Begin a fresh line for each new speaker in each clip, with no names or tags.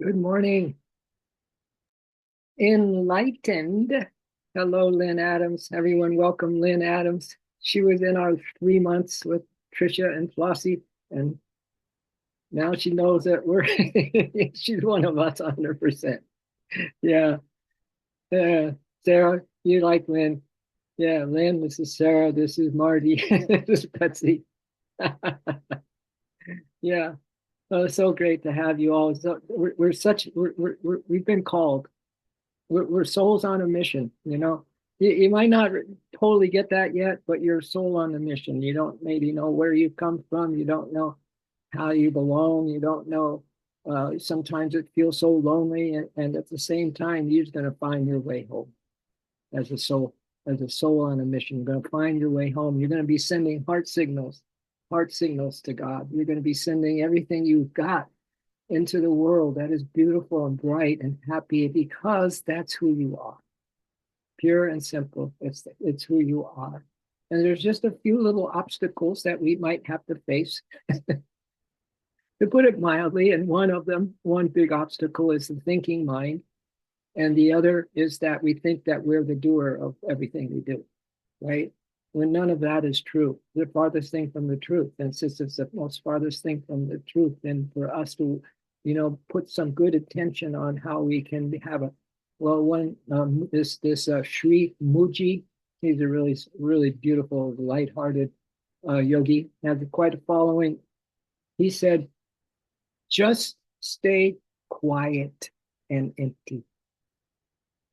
Good morning. Enlightened. Hello, Lynn Adams. Everyone, welcome Lynn Adams. She was in our 3 months with Trisha and Flossie, and now she knows that we're she's one of us 100%. Yeah. Yeah. Sarah, you like Lynn. Yeah, Lynn, this is Sarah. This is Marty. This is Betsy. Yeah. Oh, it's so great to have you all. So we're such we've been called. We're souls on a mission, you know. You might not totally get that yet, but you're a soul on a mission. You don't maybe know where you come from. You don't know how you belong. You don't know. Sometimes it feels so lonely, and at the same time, you're going to find your way home as a soul, as a soul on a mission. You're going to find your way home. You're going to be sending heart signals to God. You're going to be sending everything you've got into the world that is beautiful and bright and happy because that's who you are. Pure and simple. It's who you are. And there's just a few little obstacles that we might have to face, to put it mildly. And one of them, one big obstacle is the thinking mind. And the other is that we think that we're the doer of everything we do, right? When none of that is true, the farthest thing from the truth. And since it's the most farthest thing from the truth, then for us to, put some good attention on how we can have a, well, one, this Sri Muji, he's a really beautiful, lighthearted yogi, has quite a following. He said, just stay quiet and empty.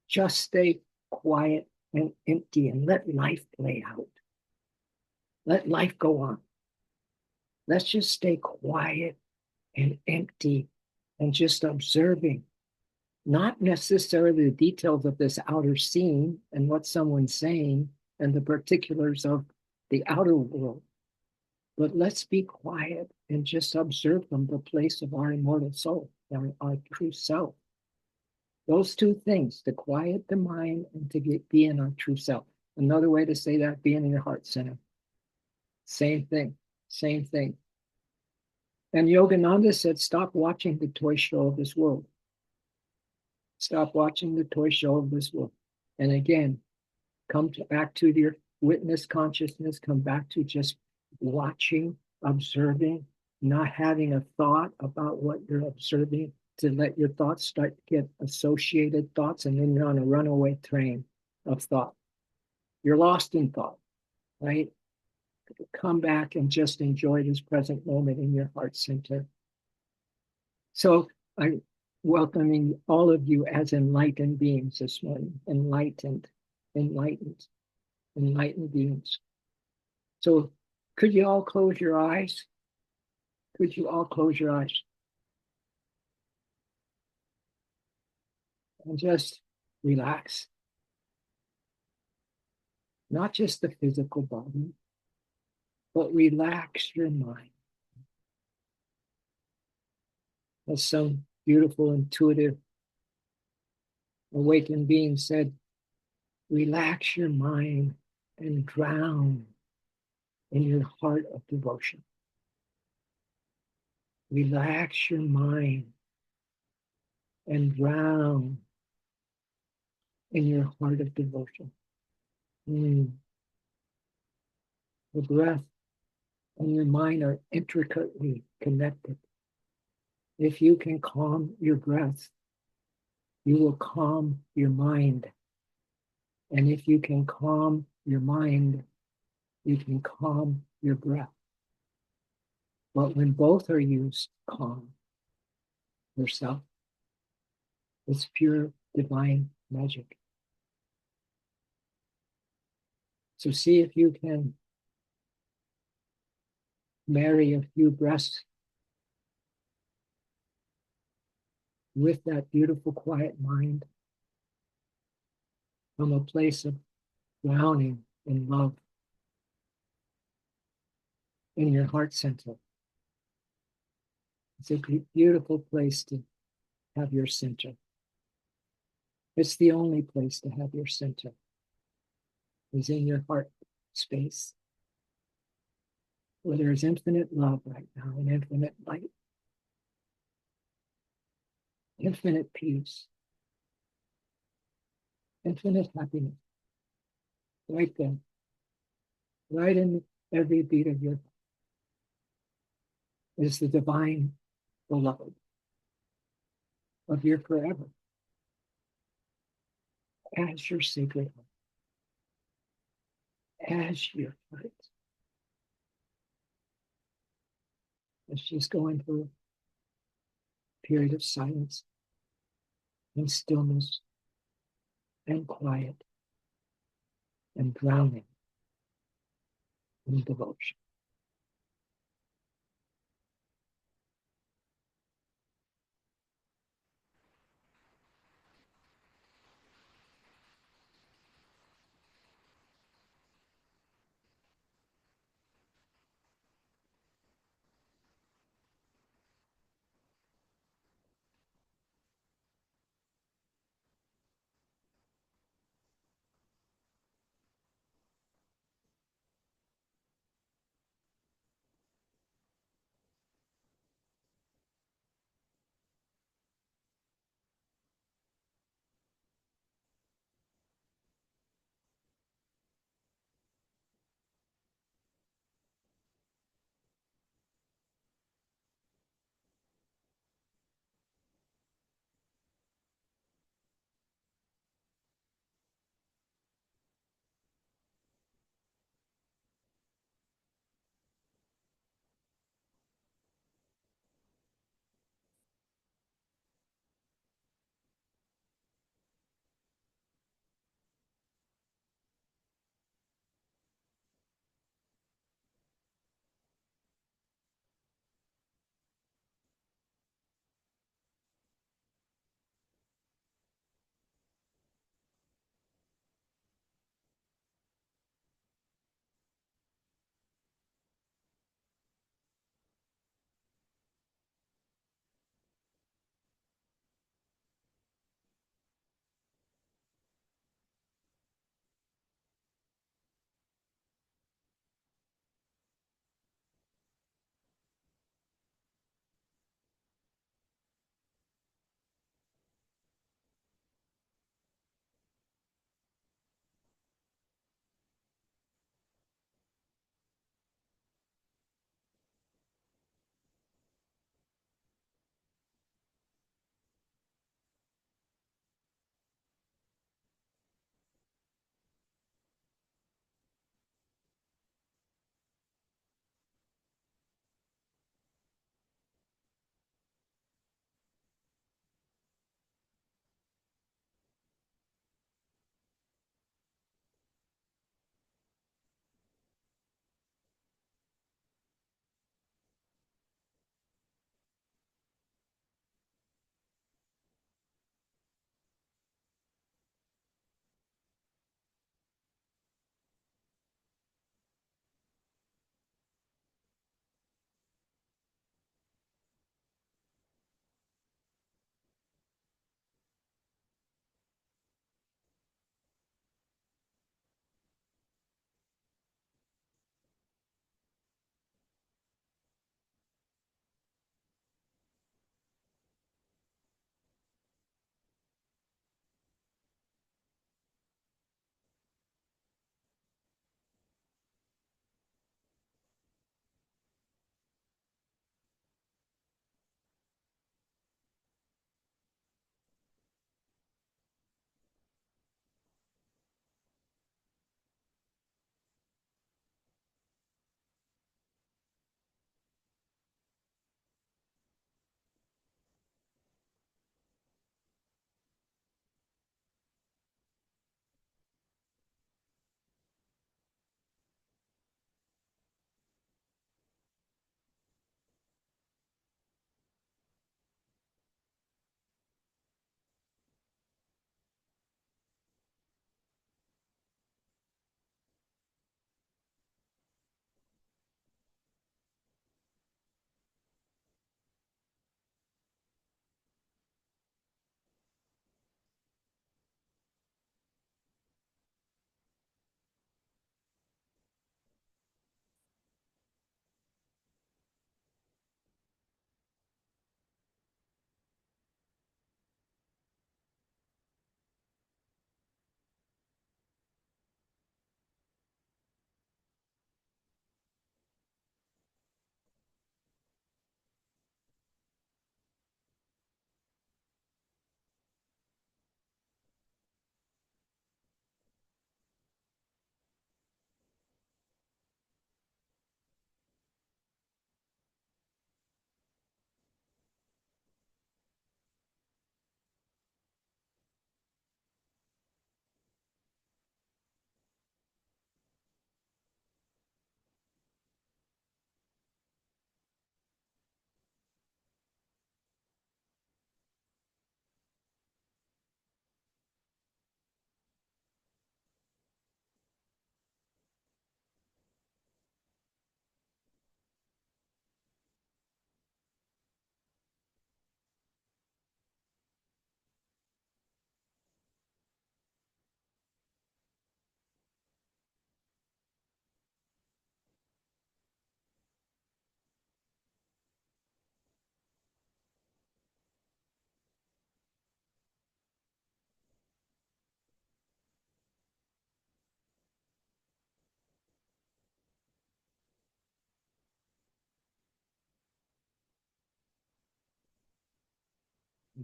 Just stay quiet and empty and let life play out. Let life go on. Let's just stay quiet and empty and just observing, not necessarily the details of this outer scene and what someone's saying and the particulars of the outer world, but let's be quiet and just observe from the place of our immortal soul, our true self. Those two things, to quiet the mind and to be in our true self. Another way to say that, being in your heart center. Same thing, same thing. And Yogananda said, stop watching the toy show of this world. Stop watching the toy show of this world. And again, back to your witness consciousness, come back to just watching, observing, not having a thought about what you're observing, to let your thoughts start to get associated thoughts, and then you're on a runaway train of thought. You're lost in thought, right? Come back and just enjoy this present moment in your heart center. So I'm welcoming all of you as enlightened beings this morning. Enlightened, enlightened beings. So could you all close your eyes? Could you all close your eyes and just relax? Not just the physical body, but relax your mind. As some beautiful, intuitive, awakened being said, relax your mind and drown in your heart of devotion. Relax your mind and drown in your heart of devotion. Mm. The breath and your mind are intricately connected. If you can calm your breath, you will calm your mind. And if you can calm your mind, you can calm your breath. But when both are used, calm yourself. It's pure divine magic. So see if you can marry a few breaths with that beautiful, quiet mind from a place of drowning in love in your heart center. It's a beautiful place to have your center. It's the only place to have your center, is in your heart space, where there is infinite love right now and infinite light. infinite peace, infinite happiness, right there, right in every beat of your heart is the divine beloved of your forever as your sacred heart, as your heart. Let's just go into a period of silence and stillness and quiet and drowning in devotion.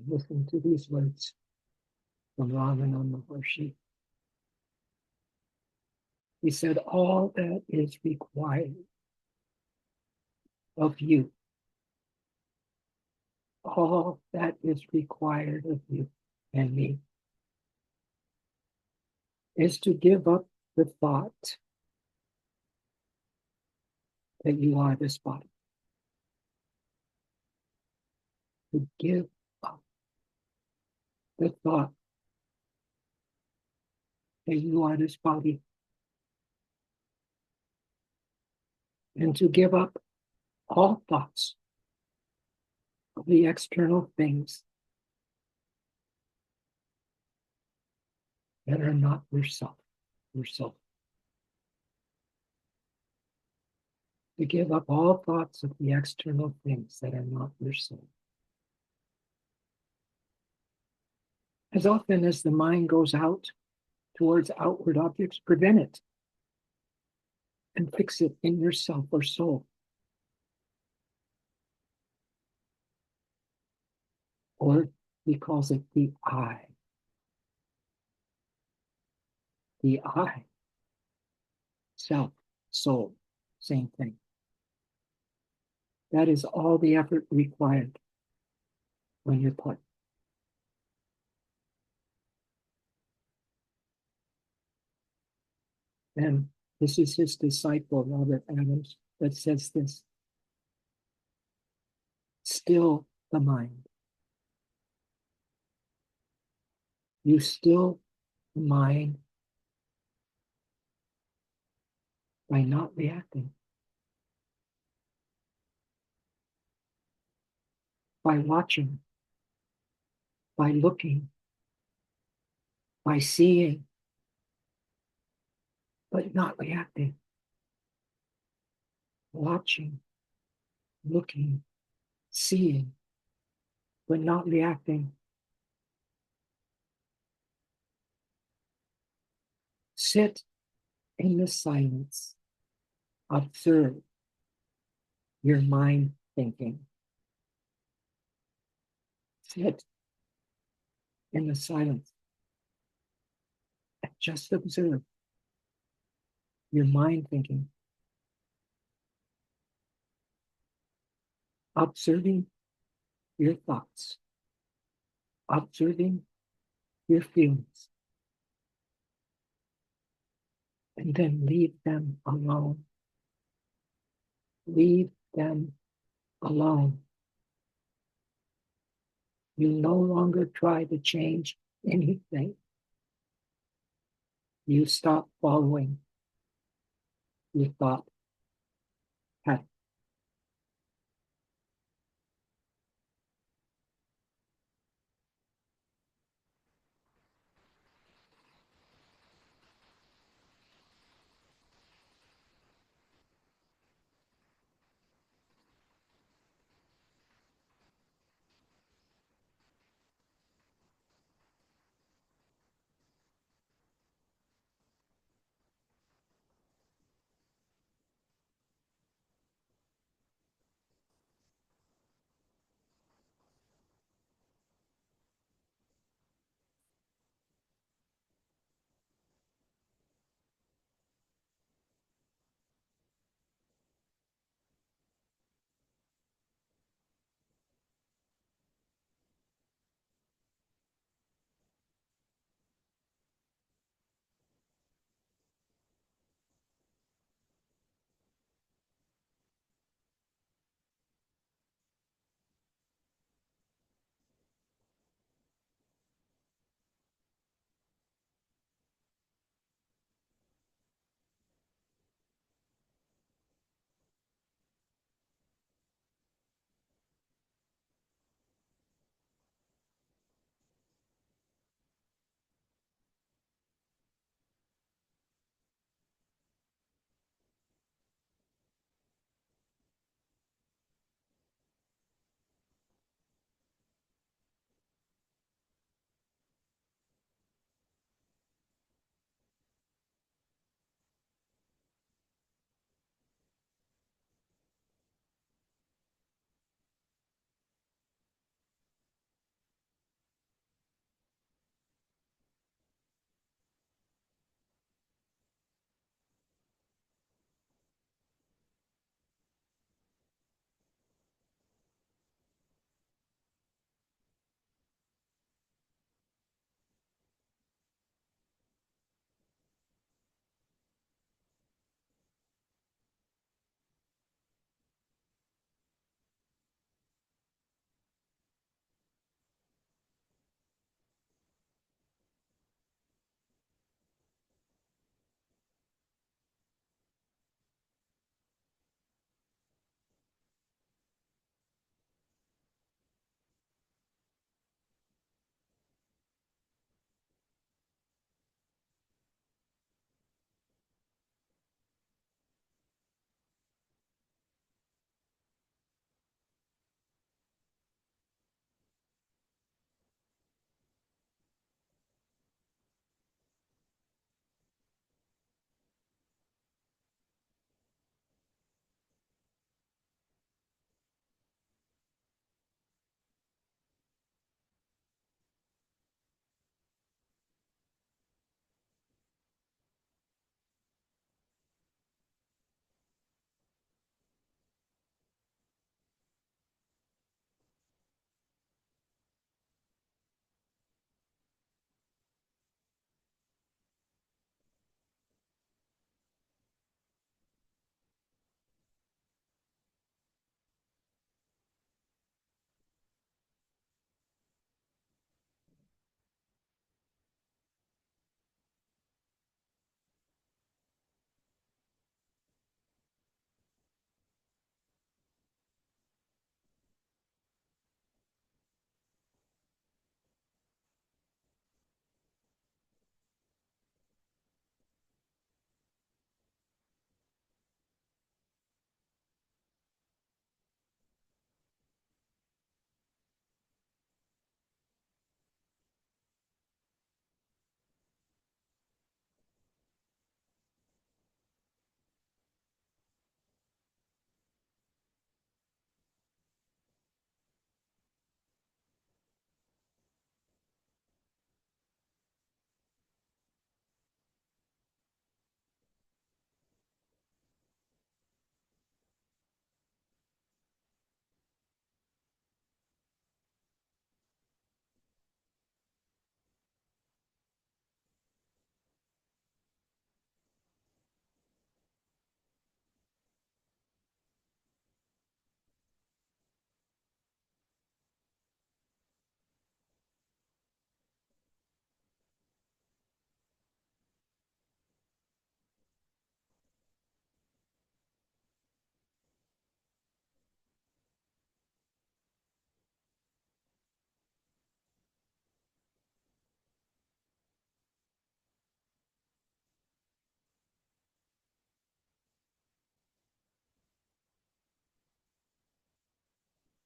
Listen to these words from Ramana Maharshi. He said, all that is required of you, all that is required of you and me is to give up the thought that you are this body. To give up the thought that you are this body. And to give up all thoughts of the external things that are not yourself, yourself. To give up all thoughts of the external things that are not yourself. As often as the mind goes out towards outward objects, prevent it and fix it in yourself or soul. Or he calls it the I. The I. Self, soul, same thing. That is all the effort required when you're put. And this is his disciple, Robert Adams, that says this. Still the mind. You still the mind by not reacting, by watching, by looking, by seeing, but not reacting. Watching, looking, seeing, but not reacting. Sit in the silence. Observe your mind thinking. Sit in the silence and just observe your mind thinking. Observing your thoughts, observing your feelings, and then leave them alone. Leave them alone. You no longer try to change anything. You stop following your thought pattern.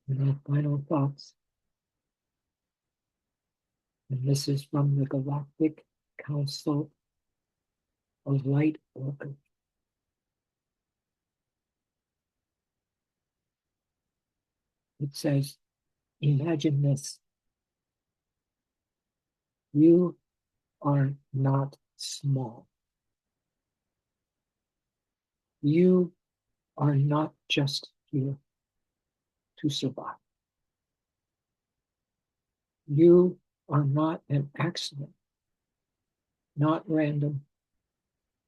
Final thoughts. And this is from the Galactic Council of Light Workers. It says, imagine this. You are not small. You are not just here to survive. You are not an accident, not random,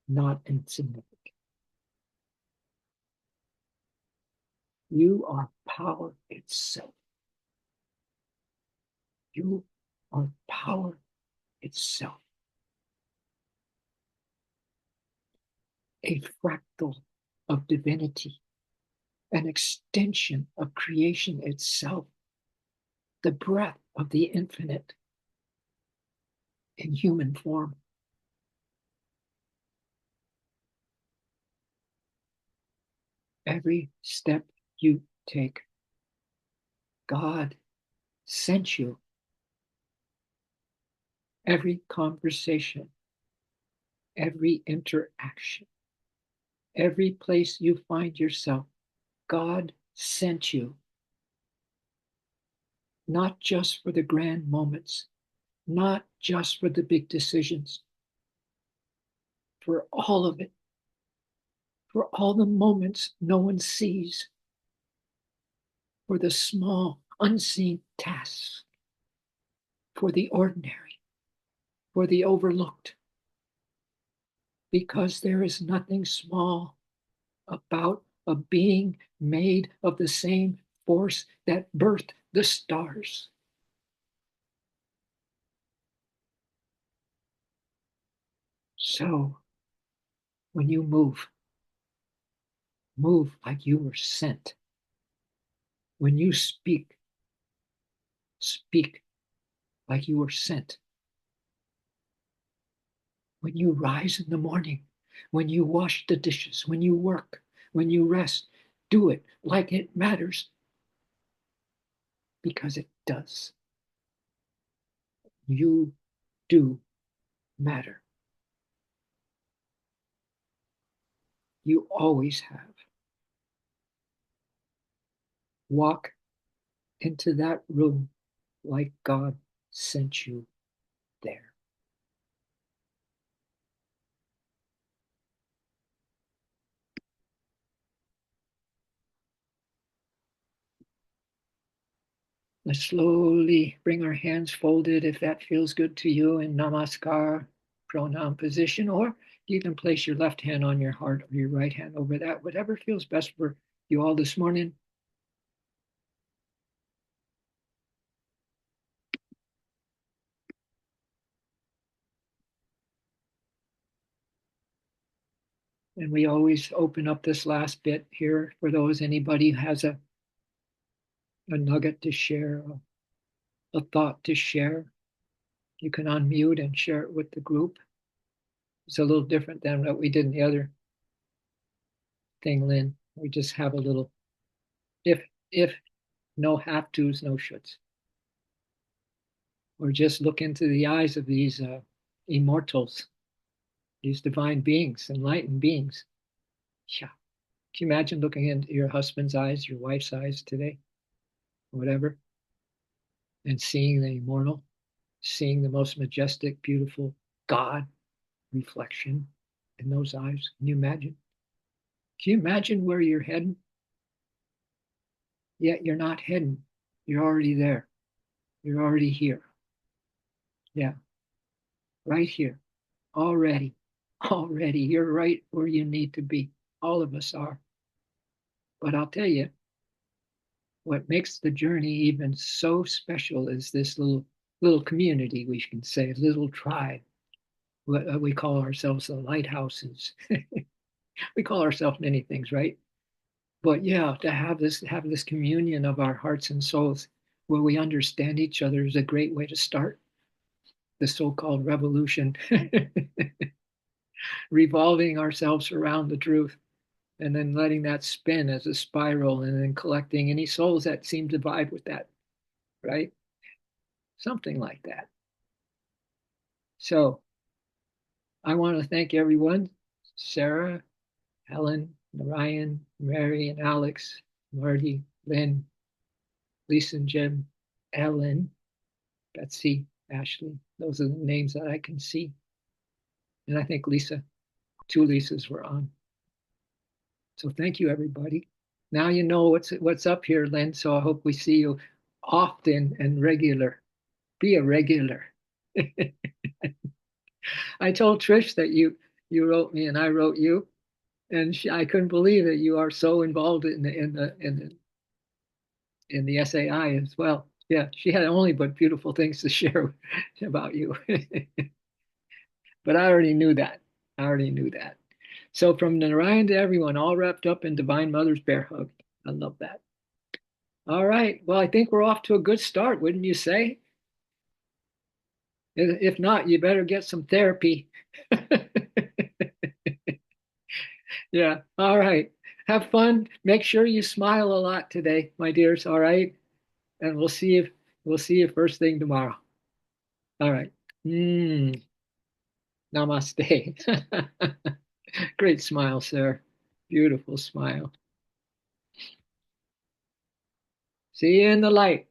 not insignificant. You are power itself. You are power itself. A fractal of divinity, an extension of creation itself, the breath of the infinite in human form. Every step you take, God sent you. Every conversation, every interaction, every place you find yourself, God sent you. Not just for the grand moments, not just for the big decisions, for all of it, for all the moments no one sees, for the small, unseen tasks, for the ordinary, for the overlooked, because there is nothing small about a being made of the same force that birthed the stars. So when you move, move like you were sent. When you speak, speak like you were sent. When you rise in the morning, when you wash the dishes, when you work, when you rest, do it like it matters, because it does. You do matter. You always have. Walk into that room like God sent you there. Let's slowly bring our hands folded if that feels good to you in Namaskar pranam position, or you can place your left hand on your heart or your right hand over that, whatever feels best for you all this morning. And we always open up this last bit here for those, anybody who has a nugget to share, a thought to share. You can unmute and share it with the group. It's a little different than what we did in the other thing, Lynn. We just have a little, if no have tos, no shoulds. Or just look into the eyes of these immortals, these divine beings, enlightened beings. Yeah. Can you imagine looking into your husband's eyes, your wife's eyes today, whatever, and seeing the immortal, seeing the most majestic, beautiful God reflection in those eyes? Can you imagine? Can you imagine where you're heading? Yet you're not heading. You're already there. You're already here. Yeah, right here. Already. Already. You're right where you need to be. All of us are. But I'll tell you, what makes the journey even so special is this little community, we can say, little tribe. We call ourselves the lighthouses. We call ourselves many things, right? But yeah, to have this communion of our hearts and souls where we understand each other is a great way to start the so-called revolution, revolving ourselves around the truth. and then letting that spin as a spiral and then collecting any souls that seem to vibe with that, right? Something like that. So I want to thank everyone, Sarah, Helen, Narayan, Mary, and Alex, Marty, Lynn, Lisa and Jim, Ellen, Betsy, Ashley. Those are the names that I can see. And I think Lisa, two Lisas were on. So thank you, everybody. Now you know what's up here, Lynn. So I hope we see you often and regular. Be a regular. I told Trish that you wrote me and I wrote you, and I couldn't believe that you are so involved in the SAI as well. Yeah, she had only but beautiful things to share about you. But I already knew that. I already knew that. So from Narayan to everyone, all wrapped up in Divine Mother's bear hug. I love that. All right. Well, I think we're off to a good start, wouldn't you say? If not, you better get some therapy. Yeah. All right. Have fun. Make sure you smile a lot today, my dears. All right. And we'll see you first thing tomorrow. All right. Namaste. Great smile, sir. Beautiful smile. See you in the light.